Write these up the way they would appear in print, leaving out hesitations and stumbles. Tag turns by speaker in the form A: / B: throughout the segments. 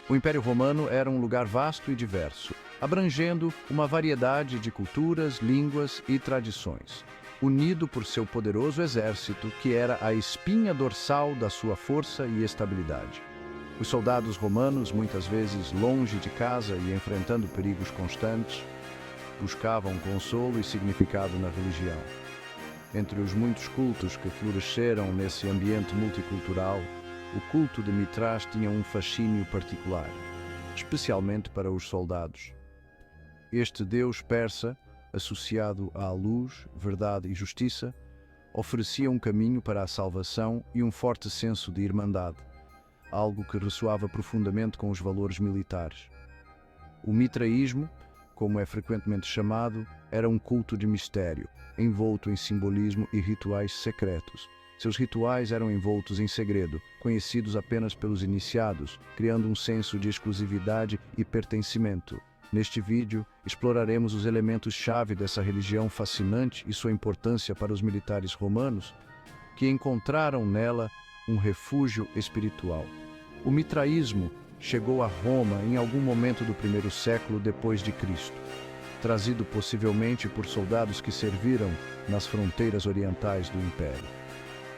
A: O Império Romano era um lugar vasto e diverso, abrangendo uma variedade de culturas, línguas e tradições, unido por seu poderoso exército, que era a espinha dorsal da sua força e estabilidade. Os soldados romanos, muitas vezes longe de casa e enfrentando perigos constantes, buscavam consolo e significado na religião. Entre os muitos cultos que floresceram nesse ambiente multicultural, o culto de Mitras tinha um fascínio particular, especialmente para os soldados. Este deus persa, associado à luz, verdade e justiça, oferecia um caminho para a salvação e um forte senso de irmandade, algo que ressoava profundamente com os valores militares. O mitraísmo, como é frequentemente chamado, era um culto de mistério, envolto em simbolismo e rituais secretos. Seus rituais eram envoltos em segredo, conhecidos apenas pelos iniciados, criando um senso de exclusividade e pertencimento. Neste vídeo, exploraremos os elementos-chave dessa religião fascinante e sua importância para os militares romanos, que encontraram nela um refúgio espiritual. O mitraísmo chegou a Roma em algum momento do primeiro século depois de Cristo, trazido possivelmente por soldados que serviram nas fronteiras orientais do Império.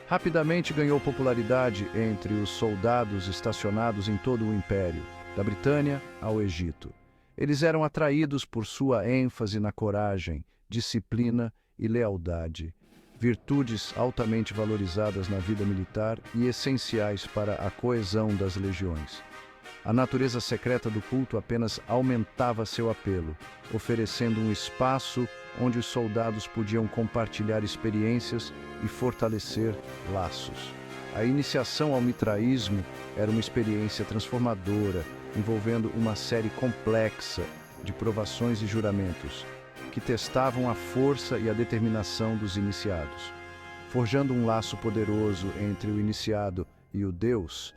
A: Rapidamente ganhou popularidade entre os soldados estacionados em todo o Império, da Britânia ao Egito. Eles eram atraídos por sua ênfase na coragem, disciplina e lealdade, virtudes altamente valorizadas na vida militar e essenciais para a coesão das legiões. A natureza secreta do culto apenas aumentava seu apelo, oferecendo um espaço onde os soldados podiam compartilhar experiências e fortalecer laços. A iniciação ao mitraísmo era uma experiência transformadora, envolvendo uma série complexa de provações e juramentos, que testavam a força e a determinação dos iniciados. Forjando um laço poderoso entre o iniciado e o Deus,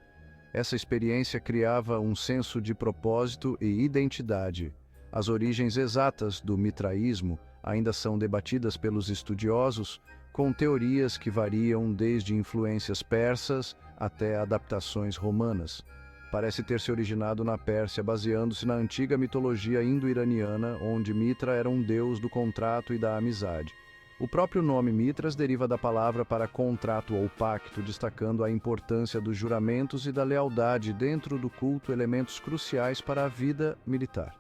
A: essa experiência criava um senso de propósito e identidade. As origens exatas do mitraísmo ainda são debatidas pelos estudiosos, com teorias que variam desde influências persas até adaptações romanas. Parece ter se originado na Pérsia, baseando-se na antiga mitologia indo-iraniana, onde Mitra era um deus do contrato e da amizade. O próprio nome Mitras deriva da palavra para contrato ou pacto, destacando a importância dos juramentos e da lealdade dentro do culto, elementos cruciais para a vida militar.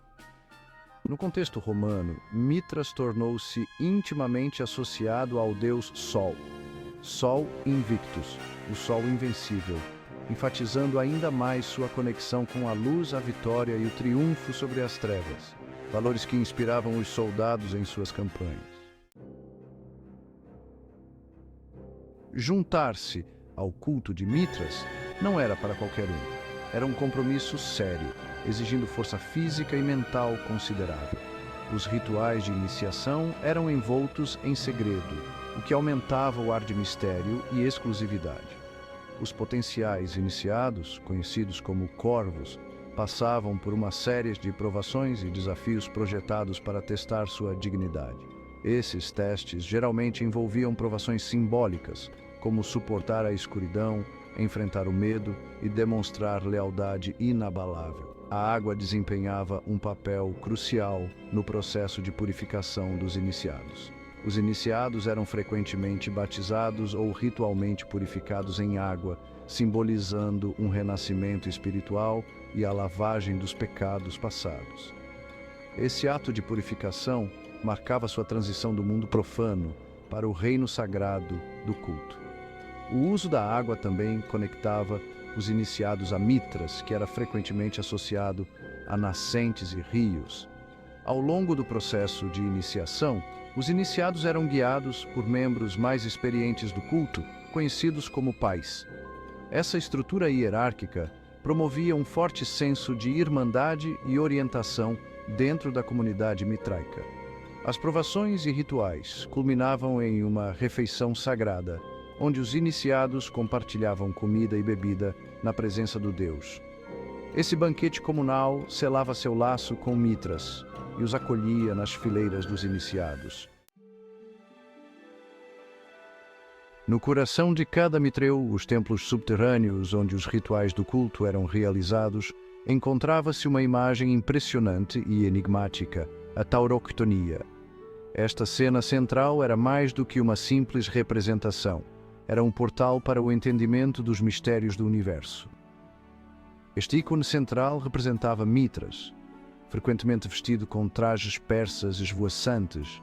A: No contexto romano, Mitras tornou-se intimamente associado ao deus Sol, Sol Invictus, o Sol invencível, enfatizando ainda mais sua conexão com a luz, a vitória e o triunfo sobre as trevas, valores que inspiravam os soldados em suas campanhas. Juntar-se ao culto de Mitras não era para qualquer um. Era um compromisso sério, exigindo força física e mental considerável. Os rituais de iniciação eram envoltos em segredo, o que aumentava o ar de mistério e exclusividade. Os potenciais iniciados, conhecidos como corvos, passavam por uma série de provações e desafios projetados para testar sua dignidade. Esses testes geralmente envolviam provações simbólicas, como suportar a escuridão, enfrentar o medo e demonstrar lealdade inabalável. A água desempenhava um papel crucial no processo de purificação dos iniciados. Os iniciados eram frequentemente batizados ou ritualmente purificados em água, simbolizando um renascimento espiritual e a lavagem dos pecados passados. Esse ato de purificação marcava sua transição do mundo profano para o reino sagrado do culto. O uso da água também conectava os iniciados a Mitras, que era frequentemente associado a nascentes e rios. Ao longo do processo de iniciação, os iniciados eram guiados por membros mais experientes do culto, conhecidos como pais. Essa estrutura hierárquica promovia um forte senso de irmandade e orientação dentro da comunidade mitraica. As provações e rituais culminavam em uma refeição sagrada, onde os iniciados compartilhavam comida e bebida na presença do Deus. Esse banquete comunal selava seu laço com Mitras e os acolhia nas fileiras dos iniciados. No coração de cada mitreu, os templos subterrâneos onde os rituais do culto eram realizados, encontrava-se uma imagem impressionante e enigmática, a tauroctonia. Esta cena central era mais do que uma simples representação. Era um portal para o entendimento dos mistérios do universo. Este ícone central representava Mitras, frequentemente vestido com trajes persas esvoaçantes,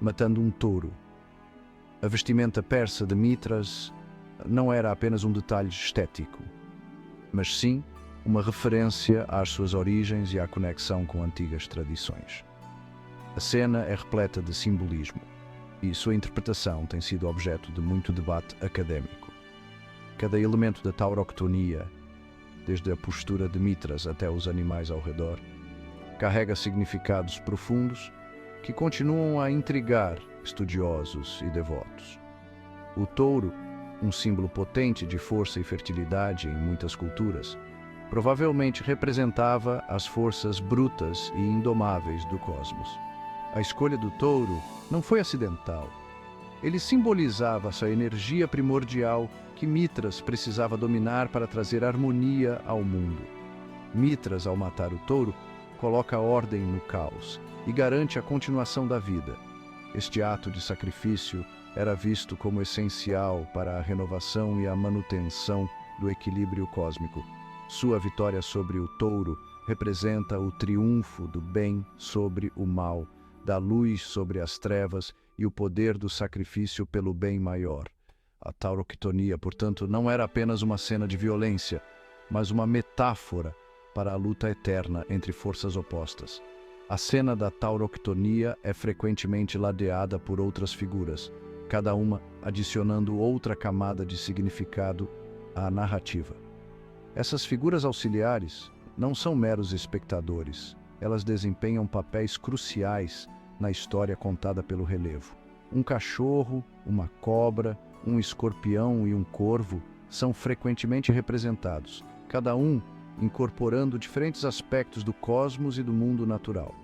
A: matando um touro. A vestimenta persa de Mitras não era apenas um detalhe estético, mas sim uma referência às suas origens e à conexão com antigas tradições. A cena é repleta de simbolismo e sua interpretação tem sido objeto de muito debate académico. Cada elemento da tauroctonia, desde a postura de Mitras até os animais ao redor, carrega significados profundos que continuam a intrigar estudiosos e devotos. O touro, um símbolo potente de força e fertilidade em muitas culturas, provavelmente representava as forças brutas e indomáveis do cosmos. A escolha do touro não foi acidental. Ele simbolizava essa energia primordial que Mitras precisava dominar para trazer harmonia ao mundo. Mitras, ao matar o touro, coloca ordem no caos e garante a continuação da vida. Este ato de sacrifício era visto como essencial para a renovação e a manutenção do equilíbrio cósmico. Sua vitória sobre o touro representa o triunfo do bem sobre o mal, da luz sobre as trevas e o poder do sacrifício pelo bem maior. A tauroctonia, portanto, não era apenas uma cena de violência, mas uma metáfora para a luta eterna entre forças opostas. A cena da tauroctonia é frequentemente ladeada por outras figuras, cada uma adicionando outra camada de significado à narrativa. Essas figuras auxiliares não são meros espectadores, elas desempenham papéis cruciais na história contada pelo relevo. Um cachorro, uma cobra, um escorpião e um corvo são frequentemente representados, cada um incorporando diferentes aspectos do cosmos e do mundo natural.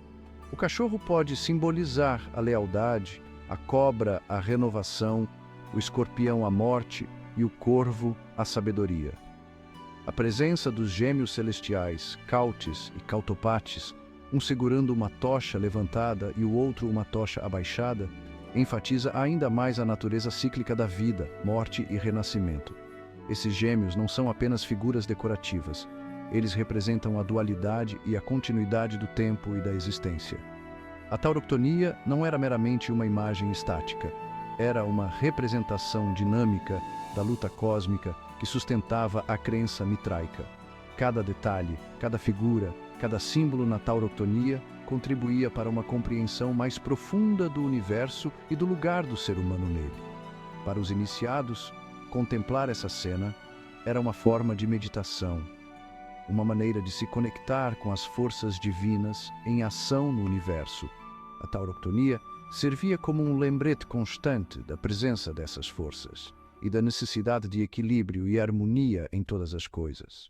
A: O cachorro pode simbolizar a lealdade, a cobra a renovação, o escorpião a morte e o corvo a sabedoria. A presença dos gêmeos celestiais, Cautes e Cautopates, um segurando uma tocha levantada e o outro uma tocha abaixada, enfatiza ainda mais a natureza cíclica da vida, morte e renascimento. Esses gêmeos não são apenas figuras decorativas, eles representam a dualidade e a continuidade do tempo e da existência. A tauroctonia não era meramente uma imagem estática, era uma representação dinâmica da luta cósmica que sustentava a crença mitraica. Cada detalhe, cada figura, cada símbolo na tauroctonia contribuía para uma compreensão mais profunda do universo e do lugar do ser humano nele. Para os iniciados, contemplar essa cena era uma forma de meditação, uma maneira de se conectar com as forças divinas em ação no universo. A tauroctonia servia como um lembrete constante da presença dessas forças e da necessidade de equilíbrio e harmonia em todas as coisas.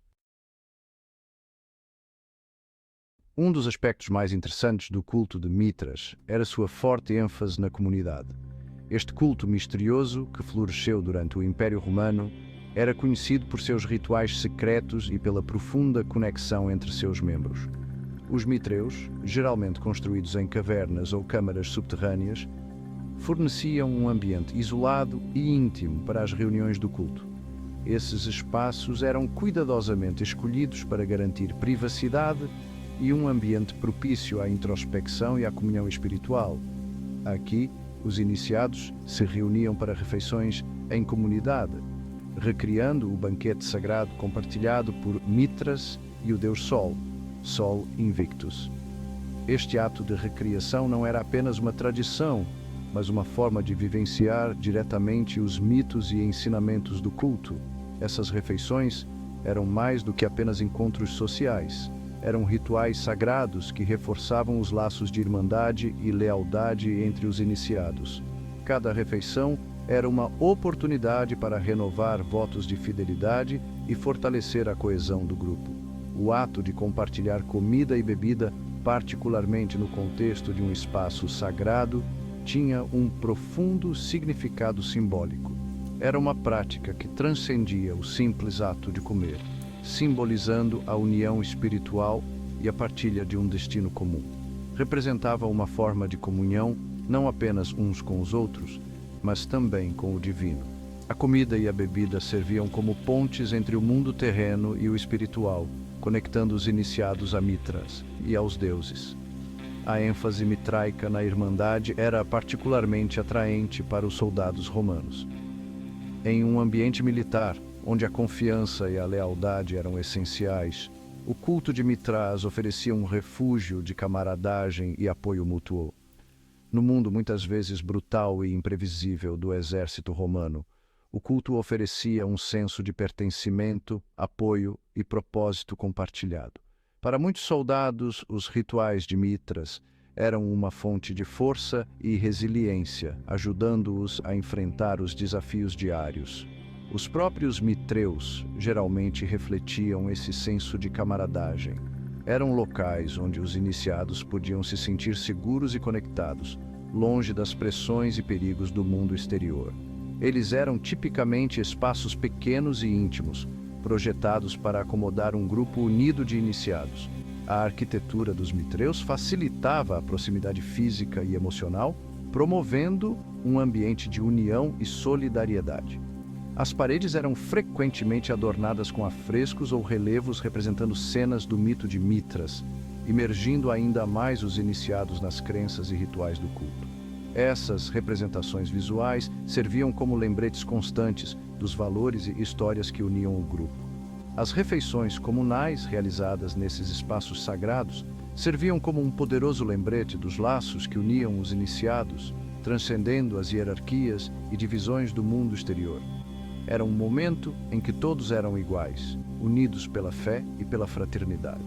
A: Um dos aspectos mais interessantes do culto de Mitras era sua forte ênfase na comunidade. Este culto misterioso, que floresceu durante o Império Romano, era conhecido por seus rituais secretos e pela profunda conexão entre seus membros. Os mitreus, geralmente construídos em cavernas ou câmaras subterrâneas, forneciam um ambiente isolado e íntimo para as reuniões do culto. Esses espaços eram cuidadosamente escolhidos para garantir privacidade e um ambiente propício à introspecção e à comunhão espiritual. Aqui, os iniciados se reuniam para refeições em comunidade, recriando o banquete sagrado compartilhado por Mitras e o deus Sol, Sol Invictus. Este ato de recriação não era apenas uma tradição, mas uma forma de vivenciar diretamente os mitos e ensinamentos do culto. Essas refeições eram mais do que apenas encontros sociais. Eram rituais sagrados que reforçavam os laços de irmandade e lealdade entre os iniciados. Cada refeição era uma oportunidade para renovar votos de fidelidade e fortalecer a coesão do grupo. O ato de compartilhar comida e bebida, particularmente no contexto de um espaço sagrado, tinha um profundo significado simbólico. Era uma prática que transcendia o simples ato de comer. simbolizando a união espiritual e a partilha de um destino comum. Representava uma forma de comunhão não apenas uns com os outros, mas também com o divino. A comida e a bebida serviam como pontes entre o mundo terreno e o espiritual, conectando os iniciados a Mitras e aos deuses. A ênfase mitraica na irmandade era particularmente atraente para os soldados romanos. Em um ambiente militar, onde a confiança e a lealdade eram essenciais, o culto de Mitras oferecia um refúgio de camaradagem e apoio mútuo. No mundo muitas vezes brutal e imprevisível do exército romano, o culto oferecia um senso de pertencimento, apoio e propósito compartilhado. Para muitos soldados, os rituais de Mitras eram uma fonte de força e resiliência, ajudando-os a enfrentar os desafios diários. Os próprios mitreus geralmente refletiam esse senso de camaradagem. Eram locais onde os iniciados podiam se sentir seguros e conectados, longe das pressões e perigos do mundo exterior. Eles eram tipicamente espaços pequenos e íntimos, projetados para acomodar um grupo unido de iniciados. A arquitetura dos mitreus facilitava a proximidade física e emocional, promovendo um ambiente de união e solidariedade. As paredes eram frequentemente adornadas com afrescos ou relevos representando cenas do mito de Mitras, imergindo ainda mais os iniciados nas crenças e rituais do culto. Essas representações visuais serviam como lembretes constantes dos valores e histórias que uniam o grupo. As refeições comunais realizadas nesses espaços sagrados serviam como um poderoso lembrete dos laços que uniam os iniciados, transcendendo as hierarquias e divisões do mundo exterior. Era um momento em que todos eram iguais, unidos pela fé e pela fraternidade.